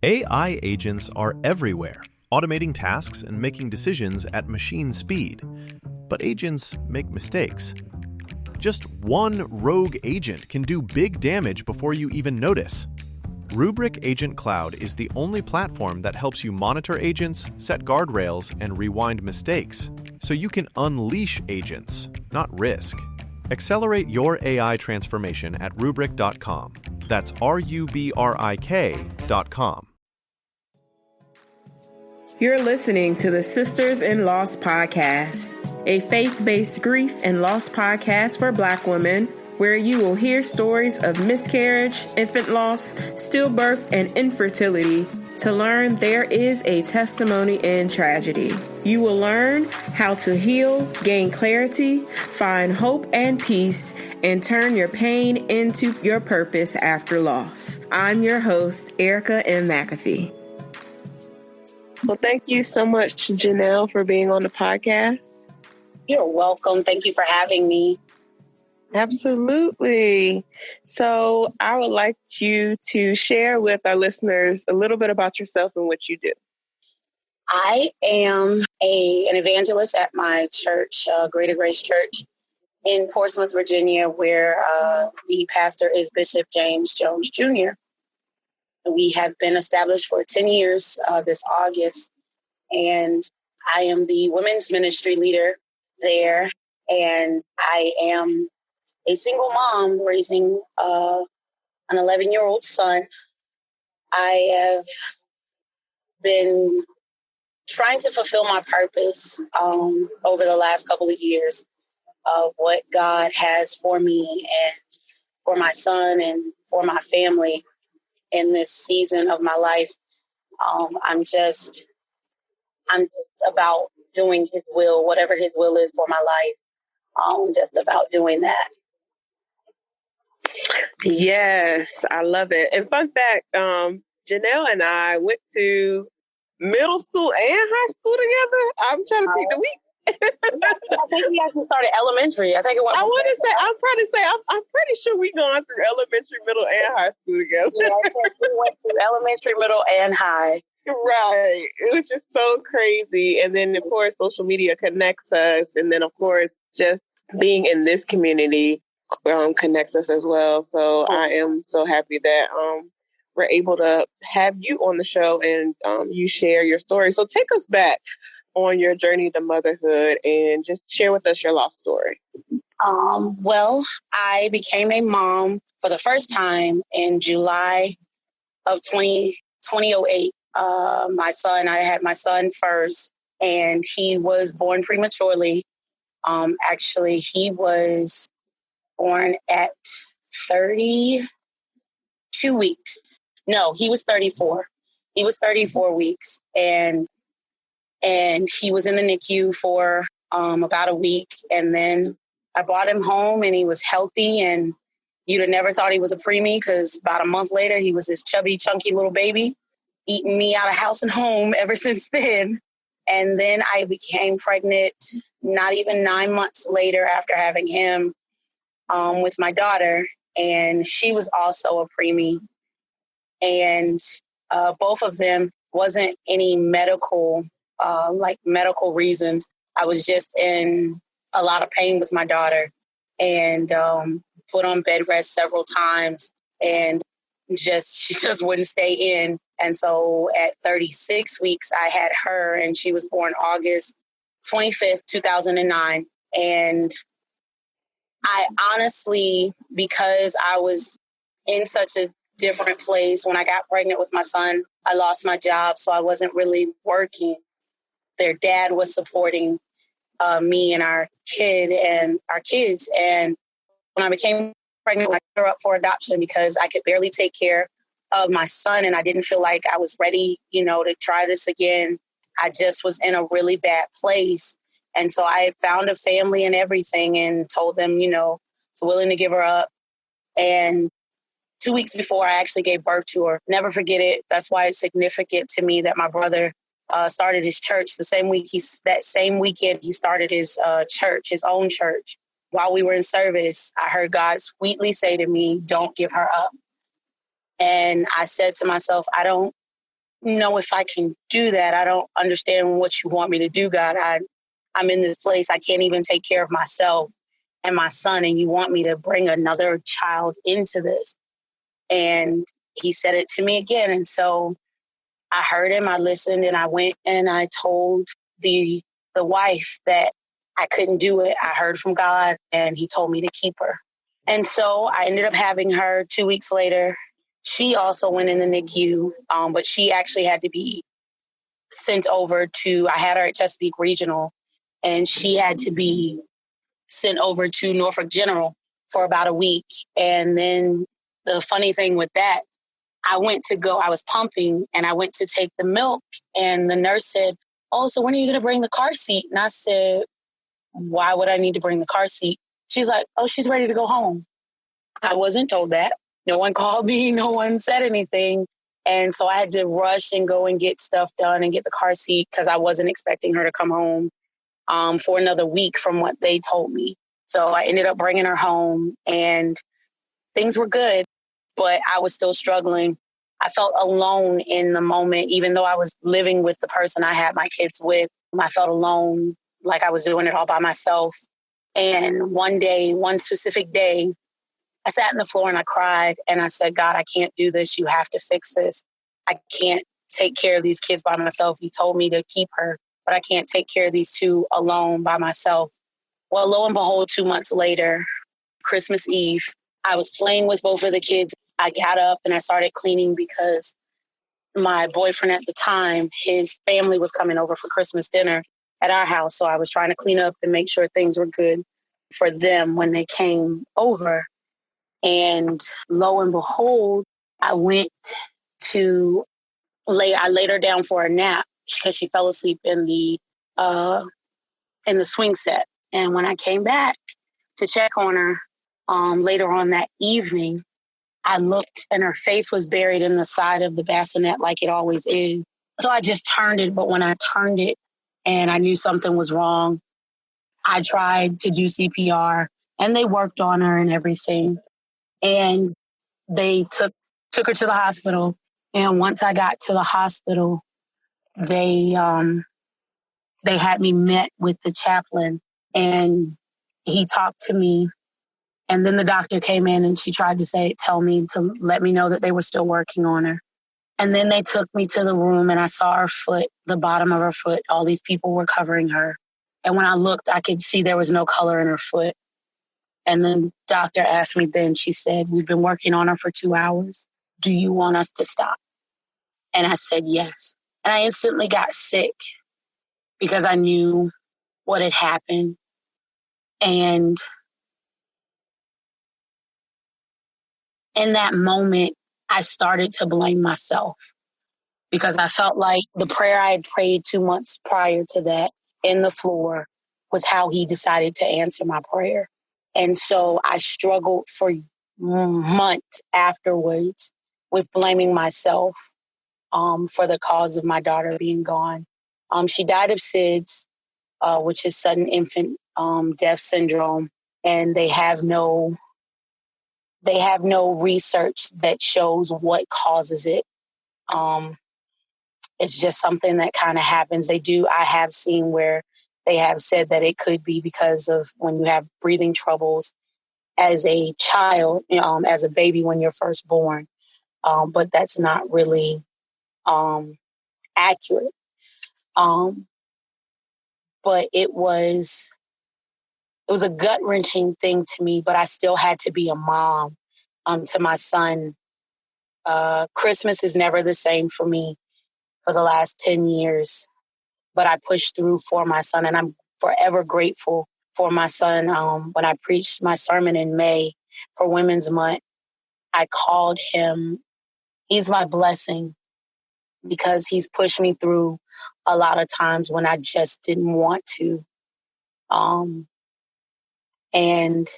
AI agents are everywhere, automating tasks and making decisions at machine speed. But agents make mistakes. Just one rogue agent can do big damage before you even notice. Rubrik Agent Cloud is the only platform that helps you monitor agents, set guardrails, and rewind mistakes, so you can unleash agents, not risk. Accelerate your AI transformation at Rubrik.com. That's RUBRIK.com. You're listening to the Sisters in Loss podcast, a faith-based grief and loss podcast for Black women, where you will hear stories of miscarriage, infant loss, stillbirth, and infertility to learn there is a testimony in tragedy. You will learn how to heal, gain clarity, find hope and peace, and turn your pain into your purpose after loss. I'm your host, Erica M. McAfee. Well, thank you so much, Janelle, for being on the podcast. You're welcome. Thank you for having me. Absolutely. So I would like you to share with our listeners a little bit about yourself and what you do. I am an evangelist at my church, Greater Grace Church in Portsmouth, Virginia, where the pastor is Bishop James Jones Jr. We have been established for 10 years this August, and I am the women's ministry leader there, and I am a single mom raising an 11-year-old son. I have been trying to fulfill my purpose over the last couple of years of what God has for me and for my son and for my family in this season of my life. I'm just about doing his will, whatever his will is for my life. Just about doing that. Yes, I love it. And fun fact, Janelle and I went to middle school and high school together. I'm trying to think the week. I think we actually started elementary. I'm pretty sure we gone through elementary, middle, and high school together. Yeah, we went through elementary, middle, and high. Right. It was just so crazy. And then, of course, social media connects us. And then, of course, just being in this community connects us as well. So I am so happy that we're able to have you on the show and you share your story. So take us back on your journey to motherhood and just share with us your lost story. Well, I became a mom for the first time in July of 2008. I had my son first, and he was born prematurely. Actually, he was born at 32 weeks. No, he was 34. He was 34 weeks, and he was in the NICU for about a week. And then I brought him home, and he was healthy, and you'd have never thought he was a preemie, because about a month later, he was this chubby, chunky little baby, eating me out of house and home ever since then. And then I became pregnant not even 9 months later after having him with my daughter. And she was also a preemie. And both of them wasn't any medical reasons. I was just in a lot of pain with my daughter and put on bed rest several times, and she just wouldn't stay in. And so at 36 weeks, I had her, and she was born August 25th, 2009. And I honestly, because I was in such a different place when I got pregnant with my son, I lost my job, so I wasn't really working. Their dad was supporting me and our kids. And when I became pregnant, I put her up for adoption because I could barely take care of my son, and I didn't feel like I was ready, to try this again. I just was in a really bad place. And so I found a family and everything and told them, it's willing to give her up. And 2 weeks before I actually gave birth to her, never forget it. That's why it's significant to me that my brother started his church that same weekend. He started his church, his own church. While we were in service, I heard God sweetly say to me, "Don't give her up." And I said to myself, I don't know if I can do that. I don't understand what you want me to do, God. I'm in this place. I can't even take care of myself and my son, and you want me to bring another child into this. And he said it to me again. And so I heard him, I listened, and I went and I told the wife that I couldn't do it. I heard from God and he told me to keep her. And so I ended up having her 2 weeks later. She also went in the NICU, but she actually had to be sent over to, I had her at Chesapeake Regional, and she had to be sent over to Norfolk General for about a week. And then the funny thing with that, I was pumping and I went to take the milk, and the nurse said, "Oh, so when are you going to bring the car seat?" And I said, "Why would I need to bring the car seat?" She's like, "Oh, she's ready to go home." I wasn't told that. No one called me. No one said anything. And so I had to rush and go and get stuff done and get the car seat because I wasn't expecting her to come home for another week from what they told me. So I ended up bringing her home and things were good, but I was still struggling. I felt alone in the moment, even though I was living with the person I had my kids with. I felt alone, like I was doing it all by myself. And one specific day, I sat on the floor and I cried and I said, "God, I can't do this. You have to fix this. I can't take care of these kids by myself. You told me to keep her, but I can't take care of these two alone by myself." Well, lo and behold, 2 months later, Christmas Eve, I was playing with both of the kids. I got up and I started cleaning because my boyfriend at the time, his family was coming over for Christmas dinner at our house. So I was trying to clean up and make sure things were good for them when they came over. And lo and behold, I laid her down for a nap because she fell asleep in the swing set. And when I came back to check on her later on that evening, I looked and her face was buried in the side of the bassinet like it always is. So I just turned it. But when I turned it and I knew something was wrong, I tried to do CPR and they worked on her and everything. And they took her to the hospital. And once I got to the hospital, they had me met with the chaplain and he talked to me. And then the doctor came in and she tried to tell me to let me know that they were still working on her. And then they took me to the room and I saw her foot, the bottom of her foot. All these people were covering her. And when I looked, I could see there was no color in her foot. And then the doctor asked me then, she said, "We've been working on her for 2 hours. Do you want us to stop?" And I said, yes. And I instantly got sick because I knew what had happened. And in that moment, I started to blame myself because I felt like the prayer I had prayed 2 months prior to that in the floor was how he decided to answer my prayer. And so I struggled for months afterwards with blaming myself for the cause of my daughter being gone. She died of SIDS, which is sudden infant death syndrome, and they have no research that shows what causes it. It's just something that kind of happens. I have seen where they have said that it could be because of when you have breathing troubles as a child, as a baby when you're first born. But that's not really accurate. But it was a gut-wrenching thing to me, but I still had to be a mom to my son. Christmas is never the same for me for the last 10 years, but I pushed through for my son, and I'm forever grateful for my son. When I preached my sermon in May for Women's Month, I called him, he's my blessing, because he's pushed me through a lot of times when I just didn't want to. And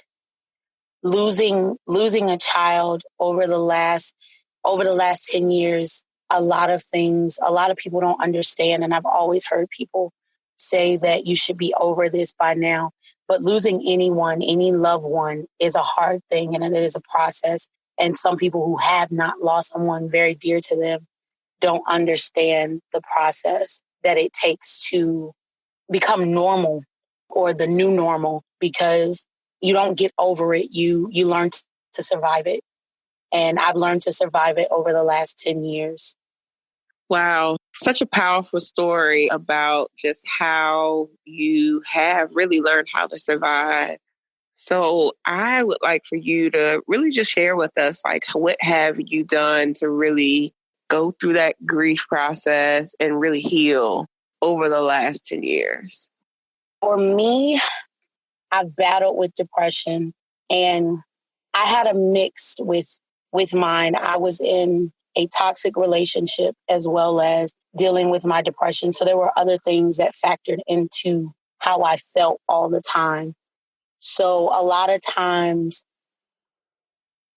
losing a child over the last 10 years, a lot of people don't understand. And I've always heard people say that you should be over this by now. But losing any loved one is a hard thing, and it is a process. And some people who have not lost someone very dear to them, don't understand the process that it takes to become normal or the new normal, because you don't get over it. You learn to survive it. And I've learned to survive it over the last 10 years. Wow. Such a powerful story about just how you have really learned how to survive. So I would like for you to really just share with us, like, what have you done to really go through that grief process and really heal over the last 10 years? For me, I've battled with depression, and I had a mix with mine. I was in a toxic relationship as well as dealing with my depression. So there were other things that factored into how I felt all the time. So a lot of times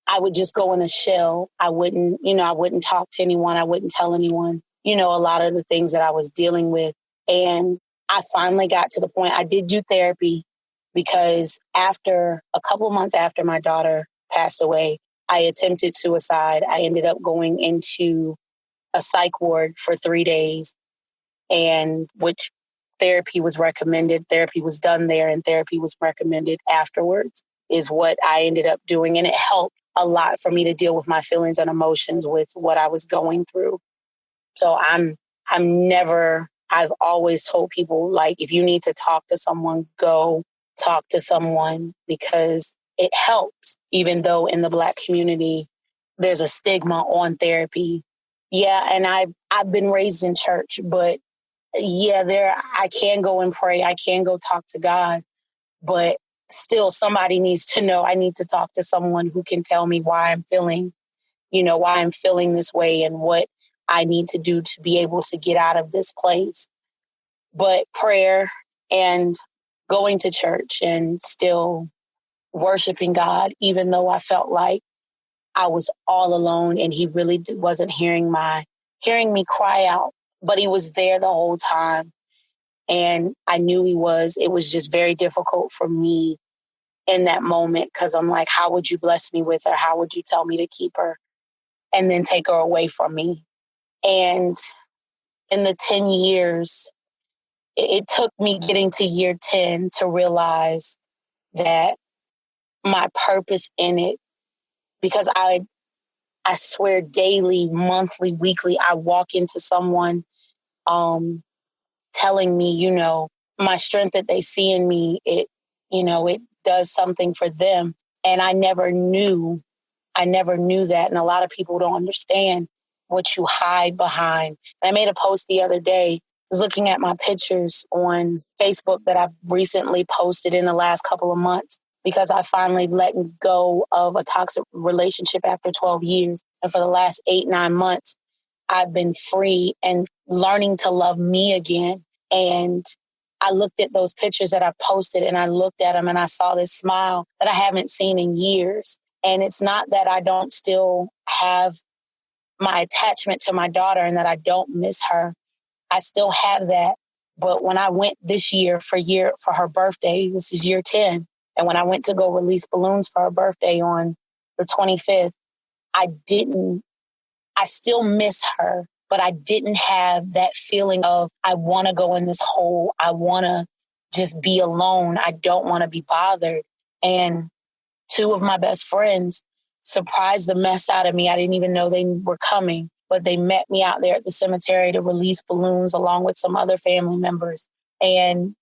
I would just go in a shell. I wouldn't talk to anyone. I wouldn't tell anyone, a lot of the things that I was dealing with. And I finally got to the point. I did do therapy because after a couple of months after my daughter passed away, I attempted suicide. I ended up going into a psych ward for 3 days, and which therapy was recommended. Therapy was done there, and therapy was recommended afterwards is what I ended up doing. And it helped a lot for me to deal with my feelings and emotions with what I was going through. So I've always told people, like, if you need to talk to someone, go talk to someone, because it helps, even though in the Black community, there's a stigma on therapy. Yeah. And I've been raised in church, but I can go and pray. I can go talk to God, but still somebody needs to know. I need to talk to someone who can tell me why I'm feeling this way and what I need to do to be able to get out of this place. But prayer and going to church and still worshiping God, even though I felt like I was all alone and he really wasn't hearing me cry out, but he was there the whole time. And I knew he was. It was just very difficult for me in that moment, because I'm like, how would you bless me with her? How would you tell me to keep her and then take her away from me? And in the 10 years, it took me getting to year 10 to realize that my purpose in it, because I swear daily, monthly, weekly, I walk into someone telling me, my strength that they see in me, it does something for them. And I never knew that. And a lot of people don't understand what you hide behind. And I made a post the other day, looking at my pictures on Facebook that I've recently posted in the last couple of months, because I finally let go of a toxic relationship after 12 years. And for the last 8-9 months, I've been free and learning to love me again. And I looked at those pictures that I posted, and I looked at them and I saw this smile that I haven't seen in years. And it's not that I don't still have my attachment to my daughter and that I don't miss her. I still have that. But when I went this year for her birthday, this is year 10. And when I went to go release balloons for her birthday on the 25th, I still miss her, but I didn't have that feeling of, I want to go in this hole. I want to just be alone. I don't want to be bothered. And 2 of my best friends surprised the mess out of me. I didn't even know they were coming, but they met me out there at the cemetery to release balloons along with some other family members. And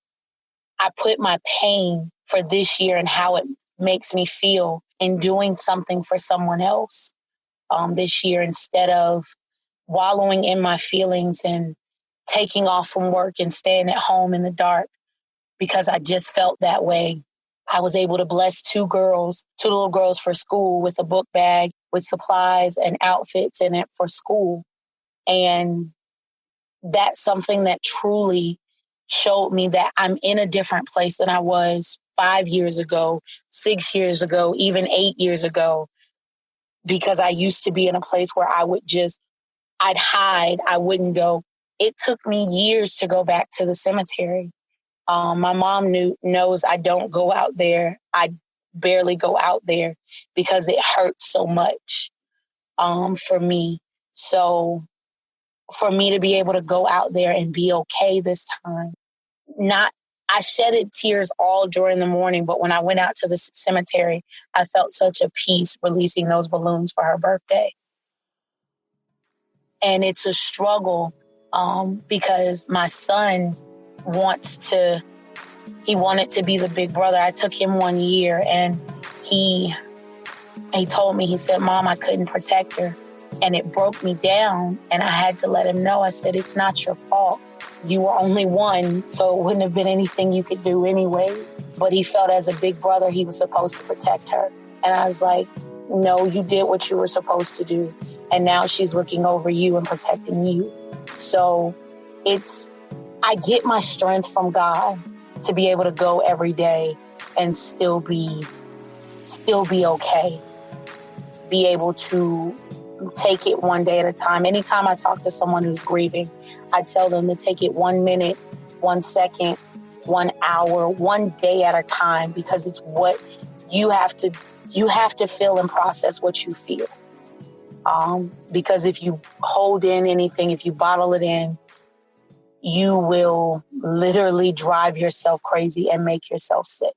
I put my pain for this year and how it makes me feel in doing something for someone else this year, instead of wallowing in my feelings and taking off from work and staying at home in the dark because I just felt that way. I was able to bless 2 little girls for school with a book bag with supplies and outfits in it for school. And that's something that truly showed me that I'm in a different place than I was 5 years ago, 6 years ago, even 8 years ago, because I used to be in a place where I'd hide. I wouldn't go. It took me years to go back to the cemetery. My mom knows I don't go out there. I barely go out there because it hurts so much for me. So for me to be able to go out there and be okay this time. I shedded tears all during the morning, but when I went out to the cemetery, I felt such a peace releasing those balloons for her birthday. And it's a struggle because my son he wanted to be the big brother. I took him 1 year and he told me, he said, Mom, I couldn't protect her. And it broke me down. And I had to let him know. I said, it's not your fault. You were only one, so it wouldn't have been anything you could do anyway. But he felt as a big brother, he was supposed to protect her. And I was like, no, you did what you were supposed to do. And now she's looking over you and protecting you. So I get my strength from God to be able to go every day and still be okay. Be able to take it one day at a time. Anytime I talk to someone who's grieving, I tell them to take it 1 minute, 1 second, 1 hour, 1 day at a time, because it's what you have to feel and process what you feel. Because if you hold in anything, if you bottle it in, you will literally drive yourself crazy and make yourself sick.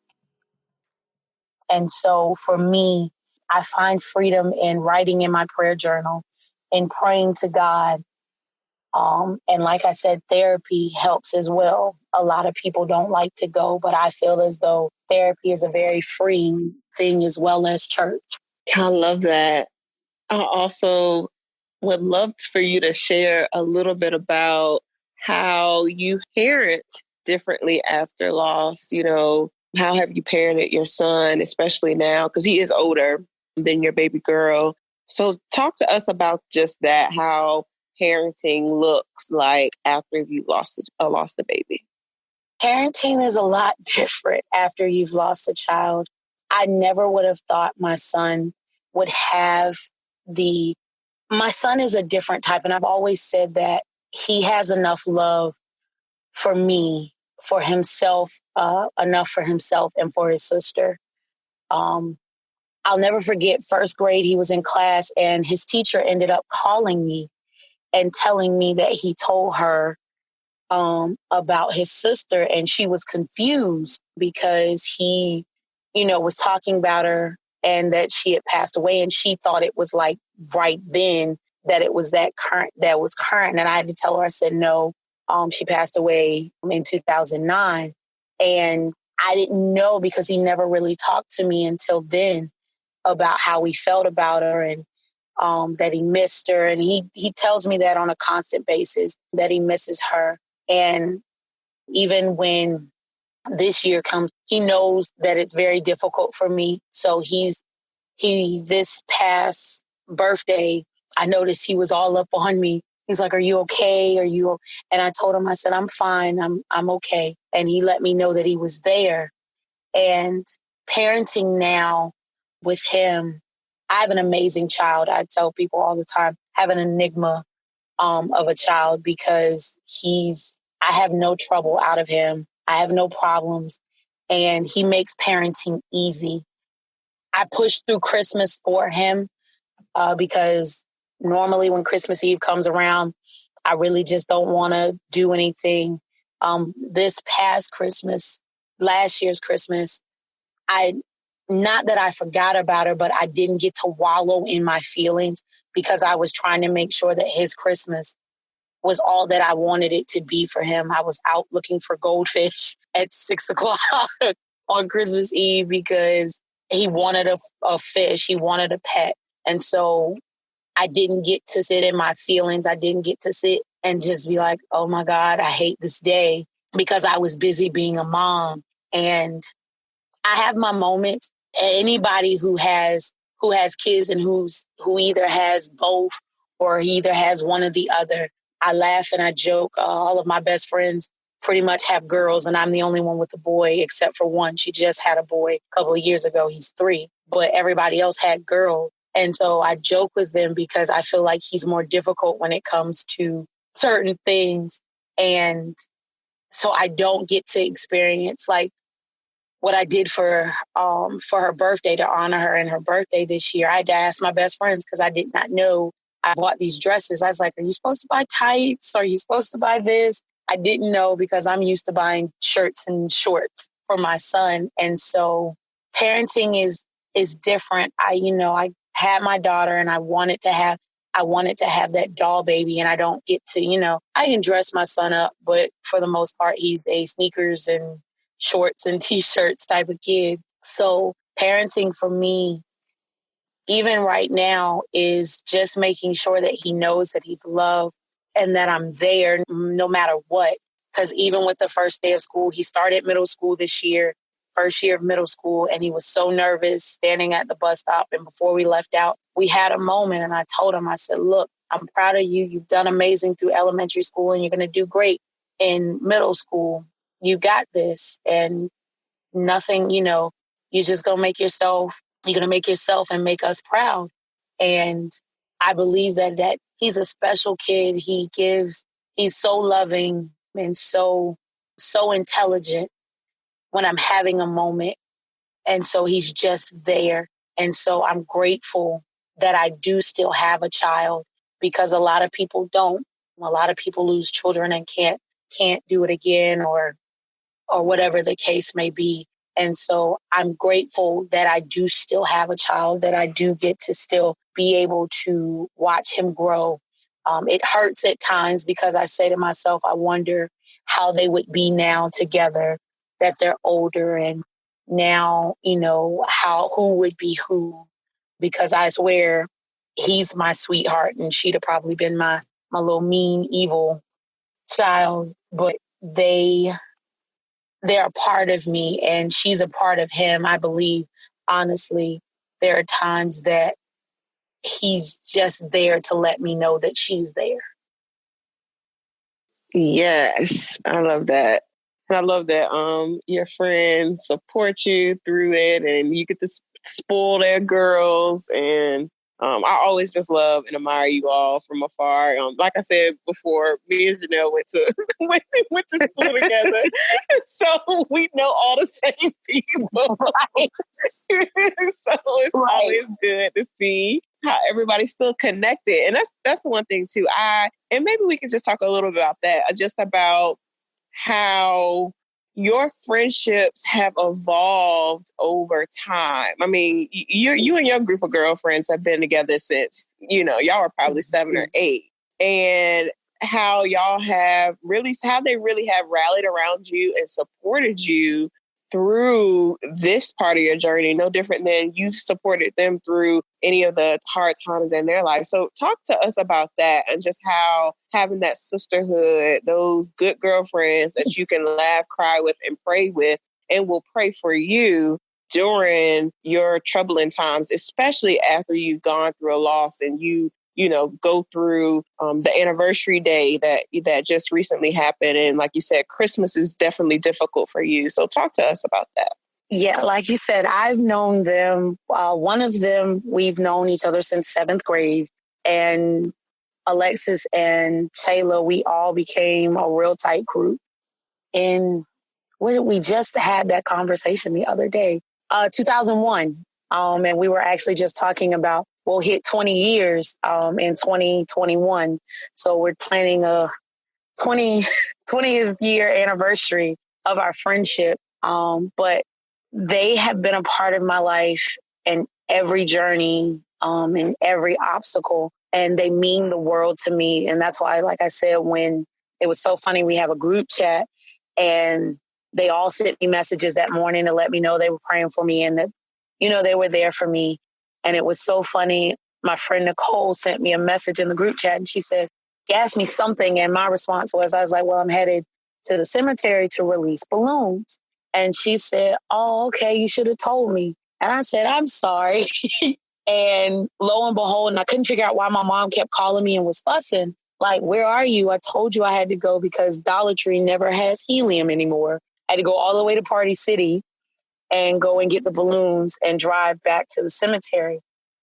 And so for me, I find freedom in writing in my prayer journal and praying to God. And like I said, therapy helps as well. A lot of people don't like to go, but I feel as though therapy is a very freeing thing as well as church. I love that. I also would love for you to share a little bit about how you parent differently after loss. You know, how have you parented your son, especially now, because he is older than your baby girl. So talk to us about just that, how parenting looks like after you've lost a baby. Parenting is a lot different after you've lost a child. I never would have thought my son would have my son is a different type. And I've always said that he has enough love for me, for himself, enough for himself and for his sister. I'll never forget first grade, he was in class and his teacher ended up calling me and telling me that he told her about his sister, and she was confused because he, was talking about her and that she had passed away, and she thought it was like right then that it was that was current. And I had to tell her, I said, no, she passed away in 2009. And I didn't know because he never really talked to me until then about how he felt about her and that he missed her. And he tells me that on a constant basis, that he misses her. And even when this year comes, he knows that it's very difficult for me. So this past birthday, I noticed he was all up on me. He's like, are you okay? And I told him, I said, I'm fine. I'm okay. And he let me know that he was there. And parenting now with him, I have an amazing child. I tell people all the time, I have an enigma of a child because I have no trouble out of him. I have no problems. And he makes parenting easy. I push through Christmas for him because normally when Christmas Eve comes around, I really just don't want to do anything. This past Christmas, last year's Christmas, not that I forgot about her, but I didn't get to wallow in my feelings because I was trying to make sure that his Christmas was all that I wanted it to be for him. I was out looking for goldfish at 6:00 on Christmas Eve because he wanted a fish. He wanted a pet. And so I didn't get to sit in my feelings. I didn't get to sit and just be like, oh my God, I hate this day, because I was busy being a mom. And I have my moments. Anybody who has kids and who either has both or either has one or the other, I laugh and I joke. All of my best friends pretty much have girls, and I'm the only one with a boy, except for one. She just had a boy a couple of years ago. He's 3, but everybody else had girls. And so I joke with them because I feel like he's more difficult when it comes to certain things. And so I don't get to experience like what I did for her birthday, to honor her and her birthday this year. I had to ask my best friends because I did not know I bought these dresses. I was like, are you supposed to buy tights? Are you supposed to buy this? I didn't know because I'm used to buying shirts and shorts for my son. And so parenting is different. I had my daughter and I wanted to have that doll baby, and I don't get to, I can dress my son up, but for the most part, he's a sneakers and shorts and t-shirts type of kid. So parenting for me, even right now, is just making sure that he knows that he's loved and that I'm there no matter what. Because even with the first day of school, he started middle school this year, first year of middle school, and he was so nervous standing at the bus stop. And before we left out, we had a moment, and I told him, I said, look, I'm proud of you. You've done amazing through elementary school, and you're going to do great in middle school. You got this. And nothing, you're just going to make yourself, you're going to make yourself and make us proud. And I believe that he's a special kid. He's so loving and so intelligent when I'm having a moment. And so he's just there. And so I'm grateful that I do still have a child, because a lot of people don't. A lot of people lose children and can't do it again, or whatever the case may be. And so I'm grateful that I do still have a child, that I do get to still be able to watch him grow. It hurts at times because I say to myself, I wonder how they would be now together, that they're older, and now, who would be who, because I swear he's my sweetheart and she'd have probably been my little mean, evil child, but they're a part of me and she's a part of him. I believe, honestly, there are times that he's just there to let me know that she's there. Yes, I love that. I love that your friends support you through it and you get to spoil their girls. And I always just love and admire you all from afar. Like I said before, me and Janelle went to went to school together, so we know all the same people. Right. So it's always good to see how everybody's still connected, and that's the one thing too. And maybe we can just talk a little bit about that, just about how your friendships have evolved over time. I mean, you and your group of girlfriends have been together since, y'all were probably 7 or 8. And how they really have rallied around you and supported you through this part of your journey, no different than you've supported them through any of the hard times in their life. So talk to us about that, and just how having that sisterhood, those good girlfriends that you can laugh, cry with, and pray with, and will pray for you during your troubling times, especially after you've gone through a loss and you go through the anniversary day that just recently happened. And like you said, Christmas is definitely difficult for you. So talk to us about that. Yeah, like you said, I've known them. One of them, we've known each other since 7th grade. And Alexis and Shayla, we all became a real tight group. And we just had that conversation the other day, 2001. And we were actually just talking about, we'll hit 20 years in 2021. So we're planning a 20th year anniversary of our friendship. But they have been a part of my life in every journey, in every obstacle, and they mean the world to me. And that's why, like I said, when it was so funny, we have a group chat and they all sent me messages that morning to let me know they were praying for me and that, they were there for me. And it was so funny. My friend Nicole sent me a message in the group chat and she asked me something. And my response was, I was like, well, I'm headed to the cemetery to release balloons. And she said, oh, okay, you should have told me. And I said, I'm sorry. And lo and behold, and I couldn't figure out why my mom kept calling me and was fussing. Like, where are you? I told you I had to go because Dollar Tree never has helium anymore. I had to go all the way to Party City and go and get the balloons and drive back to the cemetery.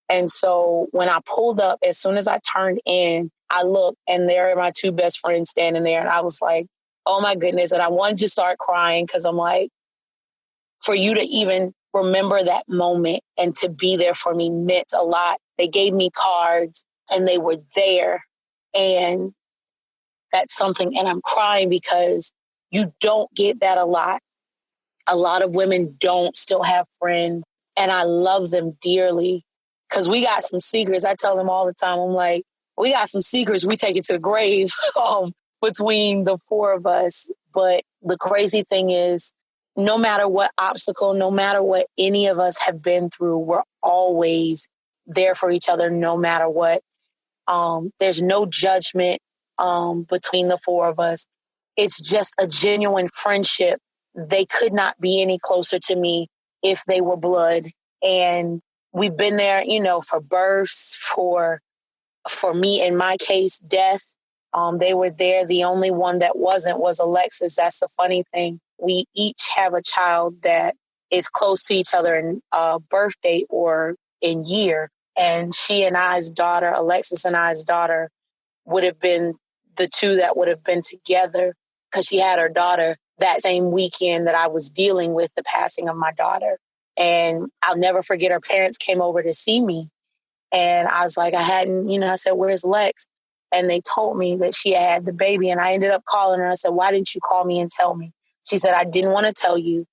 And so when I pulled up, as soon as I turned in, I looked and there are my 2 best friends standing there. And I was like, oh my goodness. And I wanted to start crying because I'm like, for you to even remember that moment and to be there for me meant a lot. They gave me cards and they were there. And that's something, and I'm crying because you don't get that a lot. A lot of women don't still have friends, and I love them dearly because we got some secrets. I tell them all the time, I'm like, we got some secrets. We take it to the grave between the four of us. But the crazy thing is, no matter what obstacle, no matter what any of us have been through, we're always there for each other, no matter what. There's no judgment between the four of us. It's just a genuine friendship. They could not be any closer to me if they were blood. And we've been there, for births, for me, in my case, death. They were there. The only one that wasn't was Alexis. That's the funny thing. We each have a child that is close to each other in birth date or in year. And she and I's daughter, Alexis and I's daughter, would have been the two that would have been together because she had her daughter that same weekend that I was dealing with the passing of my daughter. And I'll never forget, her parents came over to see me. And I was like, I said, where's Lex? And they told me that she had the baby. And I ended up calling her. I said, why didn't you call me and tell me? She said, I didn't want to tell you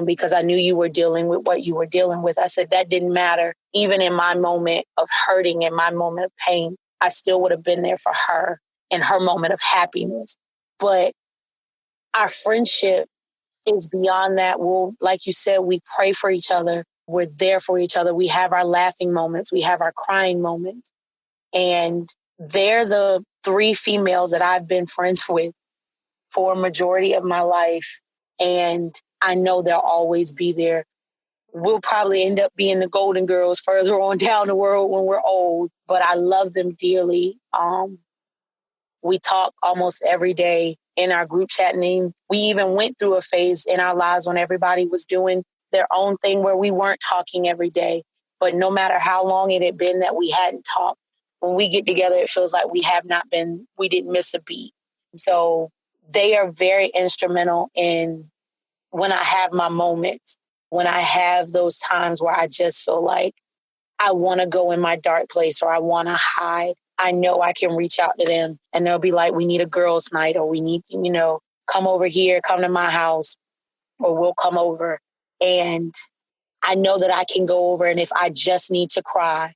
because I knew you were dealing with what you were dealing with. I said, that didn't matter. Even in my moment of hurting, in my moment of pain, I still would have been there for her in her moment of happiness. But our friendship is beyond that. Like you said, we pray for each other. We're there for each other. We have our laughing moments. We have our crying moments. And they're the three females that I've been friends with for a majority of my life. And I know they'll always be there. We'll probably end up being the Golden Girls further on down the road when we're old, but I love them dearly. We talk almost every day in our group chat, and we even went through a phase in our lives when everybody was doing their own thing where we weren't talking every day. But no matter how long it had been that we hadn't talked, when we get together, it feels like we didn't miss a beat. So they are very instrumental in when I have my moments, when I have those times where I just feel like I want to go in my dark place or I want to hide. I know I can reach out to them and they'll be like, we need a girls' night, or we need to, come over here, come to my house, or we'll come over. And I know that I can go over, and if I just need to cry,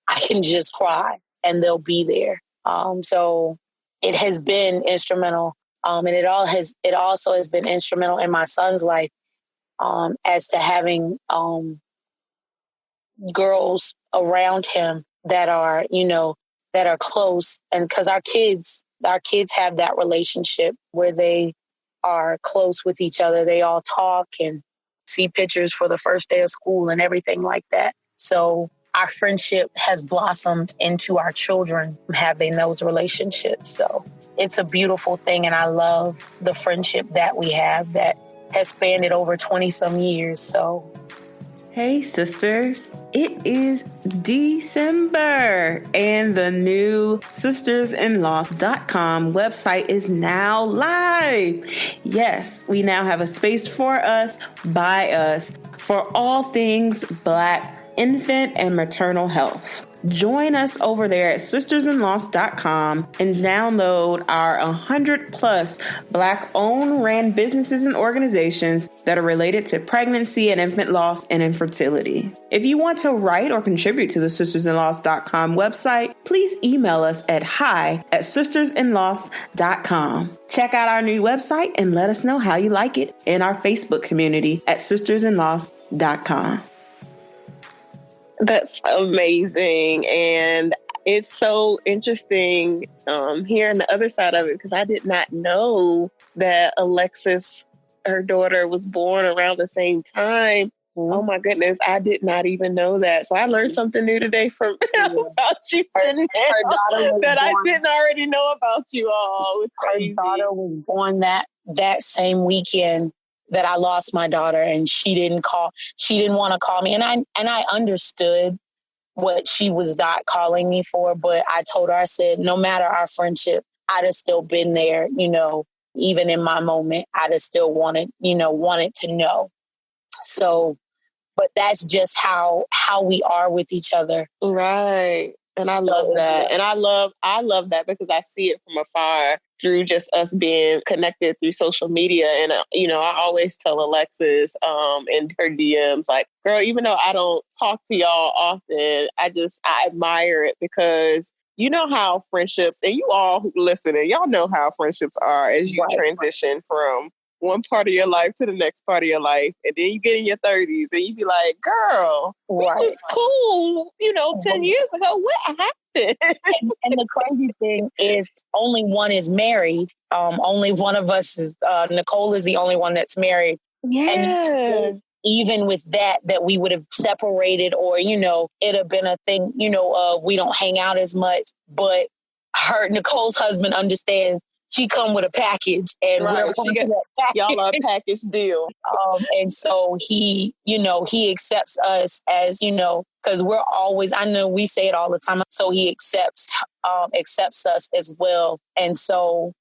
I can just cry and they'll be there. So it has been instrumental. And it also has been instrumental in my son's life as to having girls around him that are, that are close. And because our kids have that relationship where they are close with each other. They all talk and see pictures for the first day of school and everything like that. So our friendship has blossomed into our children having those relationships. So it's a beautiful thing. And I love the friendship that we have that has spanned it over 20 some years. So hey sisters, it is December and the new sistersinlaws.com website is now live. Yes, we now have a space for us, by us, for all things Black infant and maternal health. Join us over there at sistersinlaws.com and download our 100 plus Black owned ran businesses and organizations that are related to pregnancy and infant loss and infertility. If you want to write or contribute to the sistersinlaws.com website, please email us at hi@sistersinlaws.com. Check out our new website and let us know how you like it in our Facebook community at sistersinlaws.com. That's amazing. And it's so interesting hearing the other side of it, because I did not know that Alexis, her daughter, was born around the same time. Mm-hmm. Oh my goodness, I did not even know that. So I learned something new today from about you, Janelle, that I didn't already know about you all. Her daughter was born that same weekend that I lost my daughter, and she didn't want to call me. And I understood what she was not calling me for, but I told her, I said, no matter our friendship, I'd have still been there, even in my moment, I'd have still wanted to know. So, but that's just how we are with each other. Right. And I love that. And I love that because I see it from afar through just us being connected through social media. And, I always tell Alexis in her DMs, like, girl, even though I don't talk to y'all often, I admire it because you know how friendships, and you all who listen, and y'all know how friendships are as you transition from one part of your life to the next part of your life. And then you get in your 30s and you be like, girl, we was cool, 10 years ago. What happened? And the crazy thing is only one is married. Only one of us is, Nicole is the only one that's married. Yeah. And even with that we would have separated or, it'd have been a thing, we don't hang out as much. But Nicole's husband understands she come with a package and we're y'all are a package deal. And so he accepts us as, because we're always, I know we say it all the time. So he accepts us as well. And so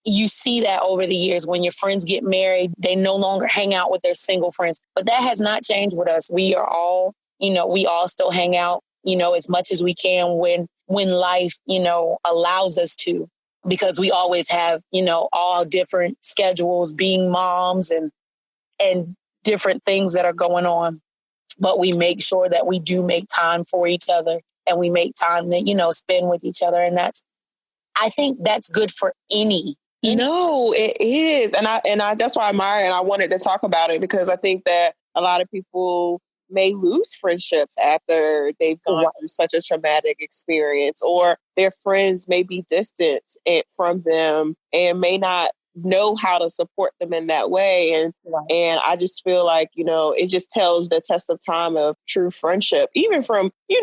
you see that over the years when your friends get married, they no longer hang out with their single friends. But that has not changed with us. We are all, we all still hang out, as much as we can when life, allows us to. Because we always have, all different schedules, being moms and different things that are going on. But we make sure that we do make time for each other and we make time to, spend with each other. And I think that's good for any. No, it is. And I that's why I admire and I wanted to talk about it because I think that a lot of people may lose friendships after they've gone through such a traumatic experience, or their friends may be distant from them and may not know how to support them in that way. And I just feel like, it just tells the test of time of true friendship, even from, we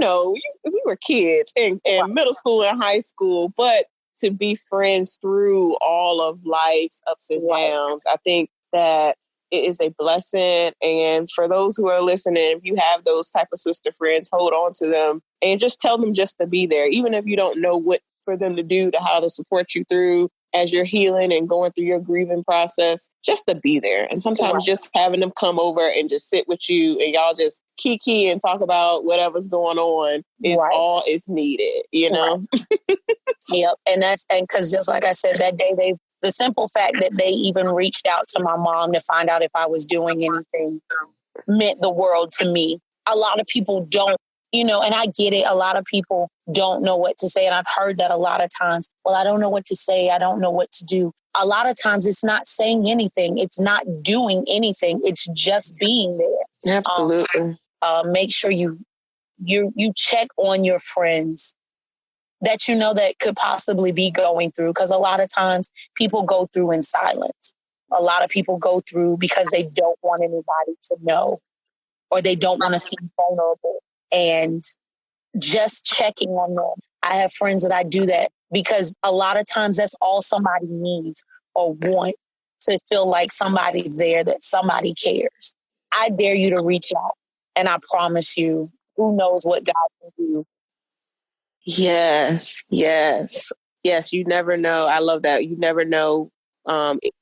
were kids in middle school and high school, but to be friends through all of life's ups and downs, I think that it is a blessing. And for those who are listening, if you have those type of sister friends, hold on to them and just tell them just to be there. Even if you don't know what for them to do, to how to support you through as you're healing and going through your grieving process, just to be there. And sometimes just having them come over and just sit with you and y'all just kiki and talk about whatever's going on is all is needed, Yep. And because just like I said, that day the simple fact that they even reached out to my mom to find out if I was doing anything meant the world to me. A lot of people don't, and I get it. A lot of people don't know what to say. And I've heard that a lot of times. Well, I don't know what to say. I don't know what to do. A lot of times it's not saying anything. It's not doing anything. It's just being there. Absolutely. Make sure you check on your friends that that could possibly be going through. Because a lot of times people go through in silence. A lot of people go through because they don't want anybody to know or they don't want to seem vulnerable. And just checking on them. I have friends that I do that because a lot of times that's all somebody needs or want, to feel like somebody's there, that somebody cares. I dare you to reach out. And I promise you, who knows what God can do. Yes. You never know. I love that. You never know.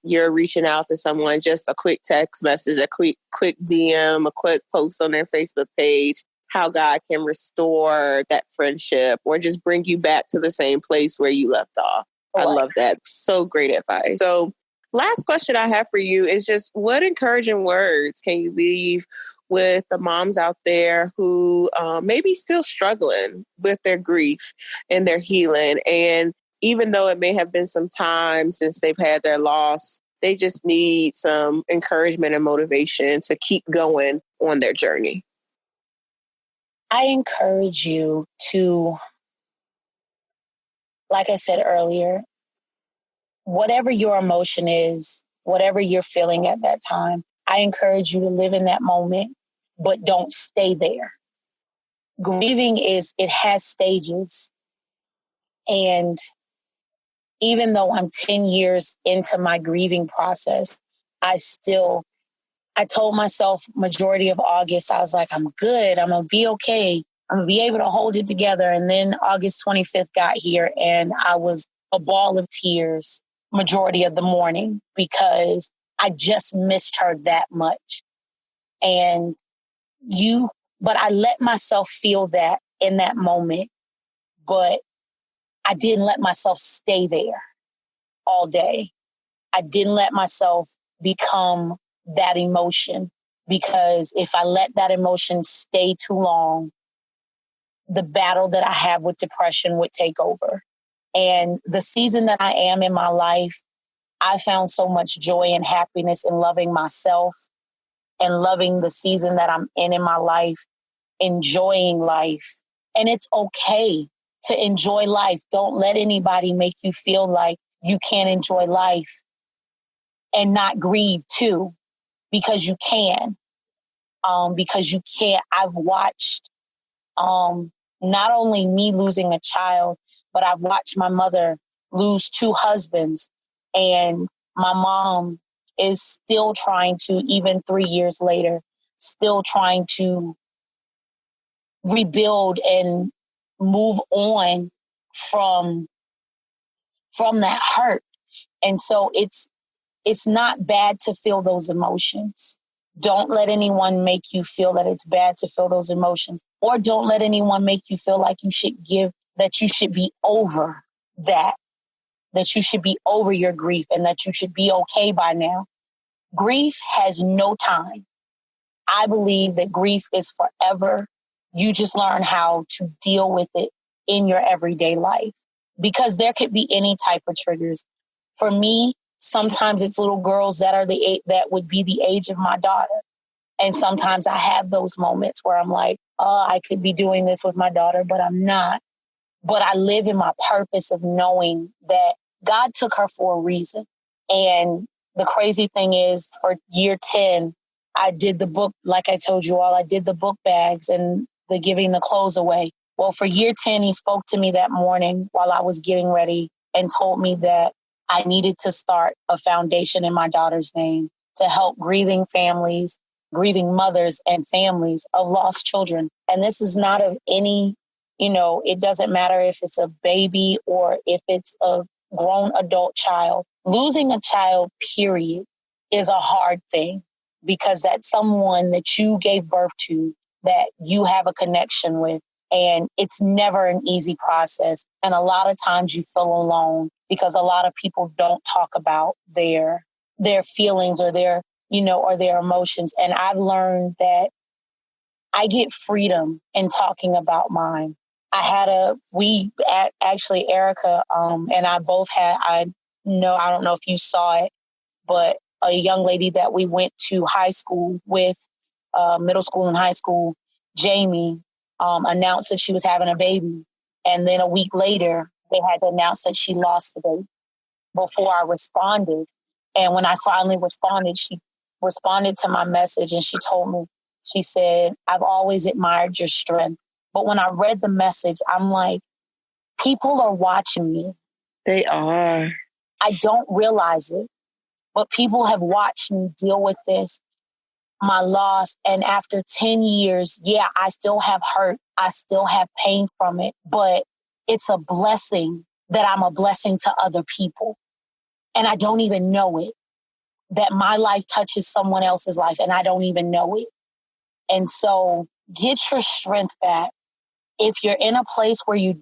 You're reaching out to someone, just a quick text message, a quick DM, a quick post on their Facebook page, how God can restore that friendship or just bring you back to the same place where you left off. I love that. So great advice. So last question I have for you is just what encouraging words can you leave with the moms out there who may be still struggling with their grief and their healing? And even though it may have been some time since they've had their loss, they just need some encouragement and motivation to keep going on their journey. I encourage you to, like I said earlier, whatever your emotion is, whatever you're feeling at that time, I encourage you to live in that moment, but don't stay there. Grieving it has stages. And even though I'm 10 years into my grieving process, I told myself majority of August, I was like, I'm good. I'm going to be okay. I'm going to be able to hold it together. And then August 25th got here and I was a ball of tears majority of the morning because I just missed her that much. But I let myself feel that in that moment. but I didn't let myself stay there all day. I didn't let myself become that emotion, because if I let that emotion stay too long, the battle that I have with depression would take over. And the season that I am in my life, I found so much joy and happiness in loving myself and loving the season that I'm in my life, enjoying life. And it's okay to enjoy life. Don't let anybody make you feel like you can't enjoy life and not grieve too, because you can. Because you can't. I've watched not only me losing a child, but I've watched my mother lose 2 husbands. And my mom is still trying to, even 3 years later, still trying to rebuild and move on from that hurt. And so it's not bad to feel those emotions. Don't let anyone make you feel that it's bad to feel those emotions, or don't let anyone make you feel like you should be over that you should be over your grief and that you should be okay by now. Grief has no time. I believe that grief is forever. You just learn how to deal with it in your everyday life, because there could be any type of triggers. For me, sometimes it's little girls that would be the age of my daughter. And sometimes I have those moments where I'm like, oh, I could be doing this with my daughter, but I'm not. But I live in my purpose of knowing that God took her for a reason. And the crazy thing is, for year 10, I did the book, like I told you all, I did the book bags and the giving the clothes away. Well, for year 10, he spoke to me that morning while I was getting ready and told me that I needed to start a foundation in my daughter's name to help grieving families, grieving mothers and families of lost children. And this is not of any, it doesn't matter if it's a baby or if it's a grown adult child. Losing a child, period, is a hard thing, because that's someone that you gave birth to, that you have a connection with. And it's never an easy process. And a lot of times you feel alone, because a lot of people don't talk about their feelings or their emotions. And I've learned that I get freedom in talking about mine. Actually, Erica, and I both had, I don't know if you saw it, but a young lady that we went to high school with, middle school and high school, Jamie, announced that she was having a baby. And then a week later, they had to announce that she lost the baby before I responded. And when I finally responded, she responded to my message and she told me, she said, I've always admired your strength. But when I read the message, I'm like, people are watching me. They are. I don't realize it, but people have watched me deal with this, my loss. And after 10 years, yeah, I still have hurt. I still have pain from it, but it's a blessing that I'm a blessing to other people. And I don't even know it, that my life touches someone else's life and I don't even know it. And so get your strength back. If you're in a place where you're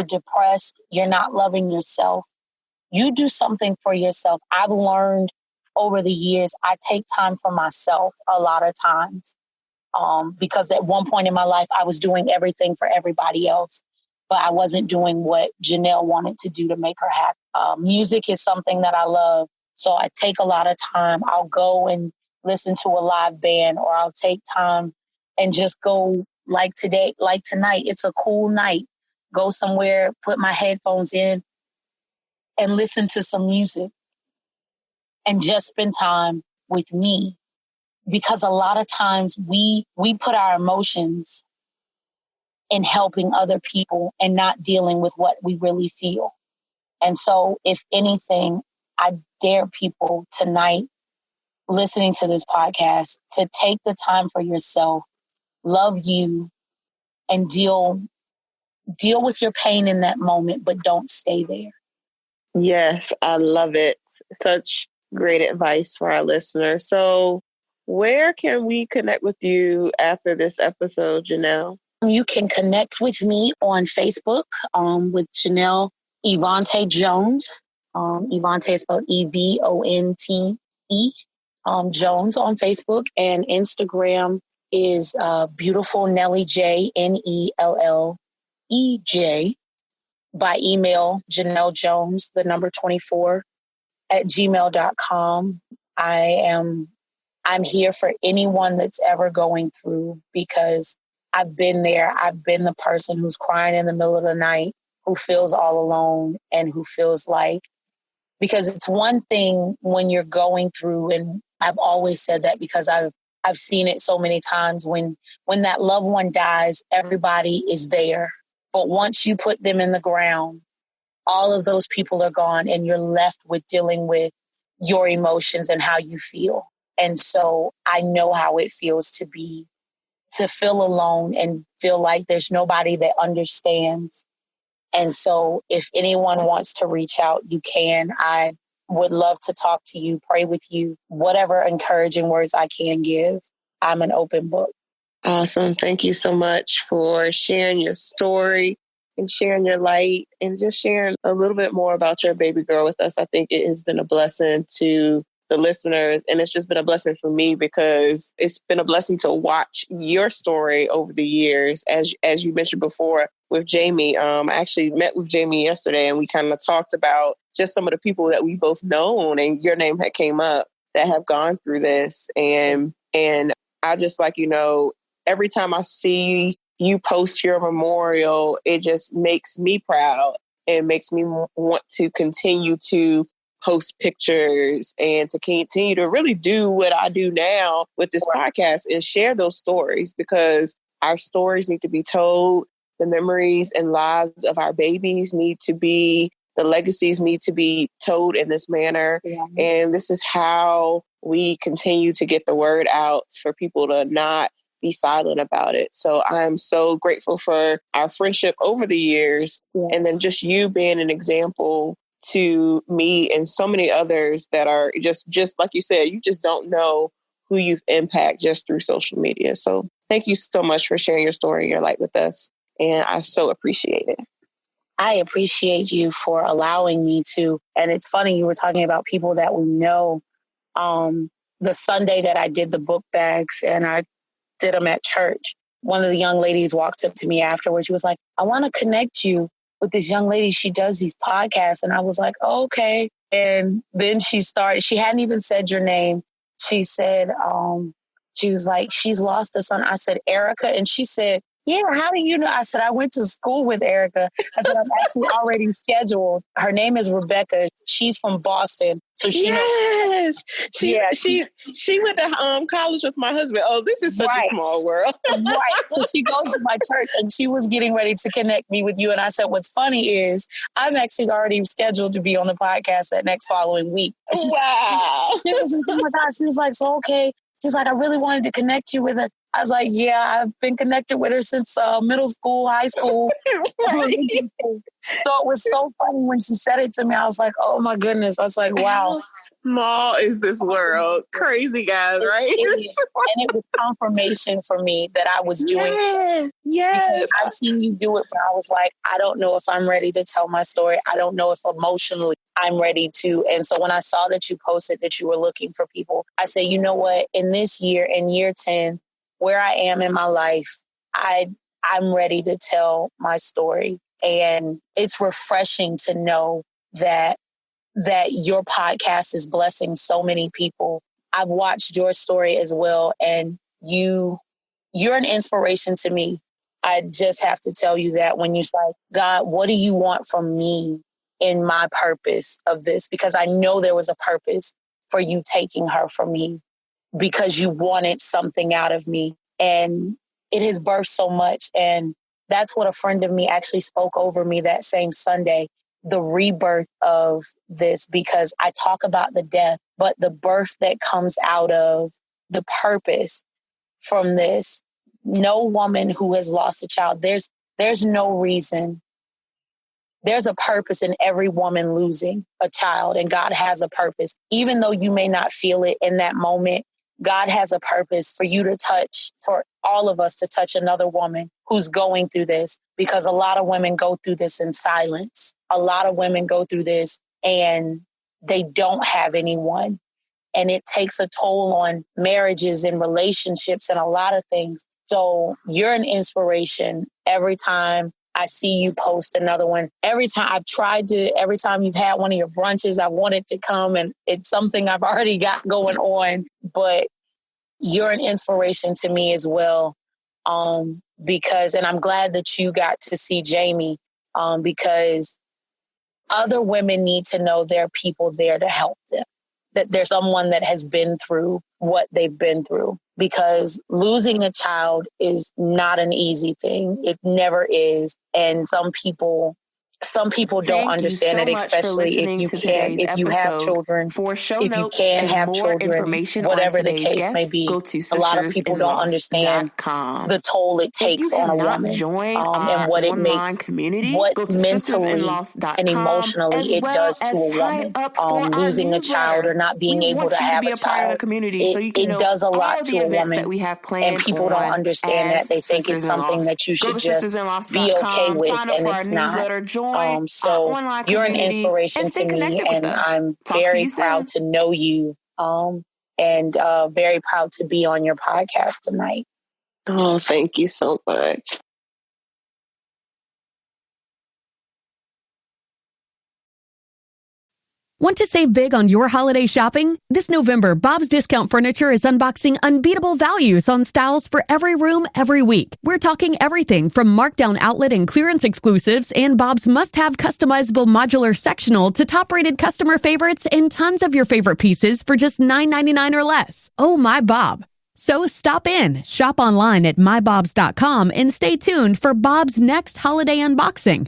depressed, you're not loving yourself, you do something for yourself. I've learned over the years, I take time for myself a lot of times, because at one point in my life, I was doing everything for everybody else, but I wasn't doing what Janelle wanted to do to make her happy. Music is something that I love, so I take a lot of time. I'll go and listen to a live band, or I'll take time and just go, like today, like tonight. It's a cool night. Go somewhere, put my headphones in, and listen to some music and just spend time with me. Because a lot of times we put our emotions in helping other people and not dealing with what we really feel. And so if anything, I dare people tonight listening to this podcast to take the time for yourself, love you, and deal with your pain in that moment, but don't stay there. Yes, I love it. Such great advice for our listeners. So where can we connect with you after this episode, Janelle? You can connect with me on Facebook with Janelle Evante Jones. Evante is spelled Evonte. Jones on Facebook, and Instagram is Beautiful Nellie J, NELLEJ. By email, Janelle Jones, the number 24 at gmail.com. I'm here for anyone that's ever going through, because I've been there. I've been the person who's crying in the middle of the night, who feels all alone, and who feels like, because it's one thing when you're going through, and I've always said that because I've seen it so many times, when that loved one dies, everybody is there. But once you put them in the ground, all of those people are gone, and you're left with dealing with your emotions and how you feel. And so I know how it feels to feel alone and feel like there's nobody that understands. And so if anyone wants to reach out, you can. I would love to talk to you, pray with you, whatever encouraging words I can give. I'm an open book. Awesome. Thank you so much for sharing your story and sharing your light and just sharing a little bit more about your baby girl with us. I think it has been a blessing to the listeners, and it's just been a blessing for me, because it's been a blessing to watch your story over the years. As you mentioned before with Jamie, I actually met with Jamie yesterday, and we kind of talked about just some of the people that we both known, and your name had came up, that have gone through this. And I just, like, every time I see you post your memorial, it just makes me proud and makes me want to continue to post pictures and to continue to really do what I do now with this podcast and share those stories, because our stories need to be told. The memories and lives of our babies the legacies need to be told in this manner. Yeah. And this is how we continue to get the word out for people to not be silent about it. So I'm so grateful for our friendship over the years. Yes. And then just you being an example to me and so many others that are just like you said, you just don't know who you've impacted just through social media. So thank you so much for sharing your story and your light with us. And I so appreciate it. I appreciate you for allowing me to. And it's funny, you were talking about people that we know. The Sunday that I did the book bags and I did them at church, one of the young ladies walked up to me afterwards. She was like, I want to connect you with this young lady. She does these podcasts. And I was like, oh, okay. And then she hadn't even said your name. She said, she was like, she's lost a son. I said, Erica. And she said, yeah, how do you know? I said, I went to school with Erica. I said, I'm actually already scheduled. Her name is Rebecca. She's from Boston. So she she went to college with my husband. Oh, this is such a small world. Right. So she goes to my church, and she was getting ready to connect me with you. And I said, what's funny is I'm actually already scheduled to be on the podcast that next following week. Wow. She was like, oh my gosh. She was like, so okay. She's like, I really wanted to connect you with her. I was like, yeah, I've been connected with her since middle school, high school. Right. So it was so funny when she said it to me. I was like, oh my goodness. I was like, wow. How small is this world? Crazy guys, right? And it was confirmation for me that I was doing it. Yes. I've seen you do it, but I was like, I don't know if I'm ready to tell my story. I don't know if emotionally I'm ready to. And so when I saw that you posted that you were looking for people, I said, you know what? In this year, in year 10, where I am in my life, I'm ready to tell my story. And it's refreshing to know that your podcast is blessing so many people. I've watched your story as well, and you're an inspiration to me. I just have to tell you that when you say, God, what do you want from me in my purpose of this? Because I know there was a purpose for you taking her from me, because you wanted something out of me. And it has birthed so much. And that's what a friend of me actually spoke over me that same Sunday, the rebirth of this, because I talk about the death, but the birth that comes out of the purpose from this. No woman who has lost a child, there's no reason. There's a purpose in every woman losing a child, and God has a purpose. Even though you may not feel it in that moment, God has a purpose for you to touch, for all of us to touch another woman who's going through this, because a lot of women go through this in silence. A lot of women go through this and they don't have anyone. And it takes a toll on marriages and relationships and a lot of things. So you're an inspiration. Every time I see you post another one, every time you've had one of your brunches, I wanted to come, and it's something I've already got going on, but you're an inspiration to me as well. Because I'm glad that you got to see Jamie, because other women need to know there are people there to help them, that there's someone that has been through what they've been through, because losing a child is not an easy thing. It never is. And some people don't understand it, especially if you have children, if you can have children, whatever the case may be. A lot of people don't understand the toll it takes on a woman, and what it makes, what mentally and emotionally it does to a woman. Losing a child or not being able to have a child, it does a lot to a woman, and people don't understand that. They think it's something that you should just be okay with, and it's not. So you're an inspiration to me, and I'm very proud to know you, and very proud to be on your podcast tonight. Oh, thank you so much. Want to save big on your holiday shopping? This November, Bob's Discount Furniture is unboxing unbeatable values on styles for every room, every week. We're talking everything from markdown outlet and clearance exclusives and Bob's must-have customizable modular sectional to top-rated customer favorites and tons of your favorite pieces for just $9.99 or less. Oh my Bob. So stop in, shop online at mybobs.com, and stay tuned for Bob's next holiday unboxing.